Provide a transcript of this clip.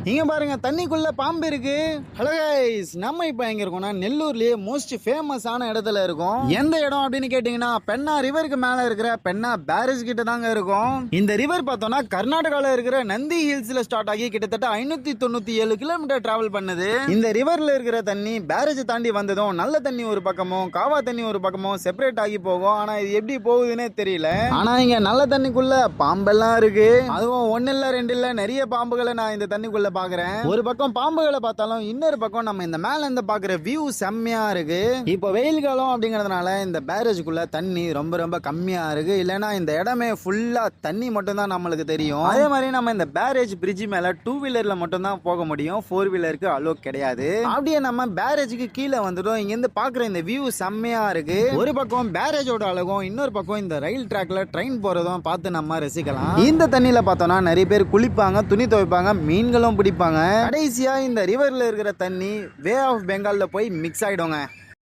இங்க பாருங்க தண்ணிக்குள்ள பாம்பு இருக்கு. ஹலோ கைஸ், நம்ம இப்ப எங்க இருக்கோம்னா நெல்லூர்லயே மோஸ்ட் ஃபேமஸான இடத்துல இருக்கோம். எந்த இடம் அப்படின்னு கேட்டீங்கன்னா பெண்ணா ரிவருக்கு மேல இருக்கிற பெண்ணா பேரேஜ் கிட்ட தாங்க இருக்கும். இந்த ரிவர் பார்த்தோம்னா கர்நாடகால இருக்கிற நந்தி ஹில்ஸ்ல ஸ்டார்ட் ஆகி கிட்டத்தட்ட 597 கிலோமீட்டர் டிராவல் பண்ணுது. இந்த ரிவர்ல இருக்கிற தண்ணி பேரேஜ் தாண்டி வந்ததும் நல்ல தண்ணி ஒரு பக்கமும் காவா தண்ணி ஒரு பக்கமும் செப்பரேட் ஆகி போகும். ஆனா இது எப்படி போகுதுன்னே தெரியல. ஆனா இங்க நல்ல தண்ணிக்குள்ள பாம்பெல்லாம் இருக்கு. அதுவும் ஒன்னு இல்ல ரெண்டு இல்ல நிறைய பாம்புகளை நான் இந்த தண்ணிக்குள்ள பாக்குறேன். ஒரு பக்கம் பாம்புகளை பார்த்தாலும் இன்னொரு பக்கம் நம்ம இந்த மேல இருந்து பாக்குற வியூ செம்மையா இருக்கு. இப்போ வெயில் காலம் அப்படிங்கறதுனால இந்த பேரேஜுக்குள்ள தண்ணி ரொம்ப ரொம்ப கம்மியா இருக்கு. இல்லைன்னா இந்த இடமே ஃபுல்லா தண்ணி மட்டும் தான் நம்மளுக்கு தெரியும். அதே மாதிரி நம்ம இந்த பேரேஜ் பிரிட்ஜ் மேல 2 வீலர்ல மட்டும் தான் போக முடியும். 4 வீலருக்கு அலோ கிடையாது. அப்படியே நம்ம பேரேஜுக்கு கீழே வந்துட்டோம். இங்க இருந்து பாக்குற இந்த வியூ செம்மையா இருக்கு. ஒரு பக்கம் பேரேஜோட அழகும், இன்னொரு பக்கம் இந்த ரயில் ட்ராக்ல ட்ரெயின் போறதும் பார்த்து நம்ம ரசிக்கலாம். இந்த தண்ணியில பார்த்தோம்னா நிறைய பேர் குளிப்பாங்க, துணி துவைப்பாங்க, மீன்களும் பிடிப்பாங்க. கடைசியா இந்த ரிவர்ல இருக்கிற தண்ணி வே ஆஃப் பெங்கால்ல போய் மிக்ஸ் ஆயிடுங்க.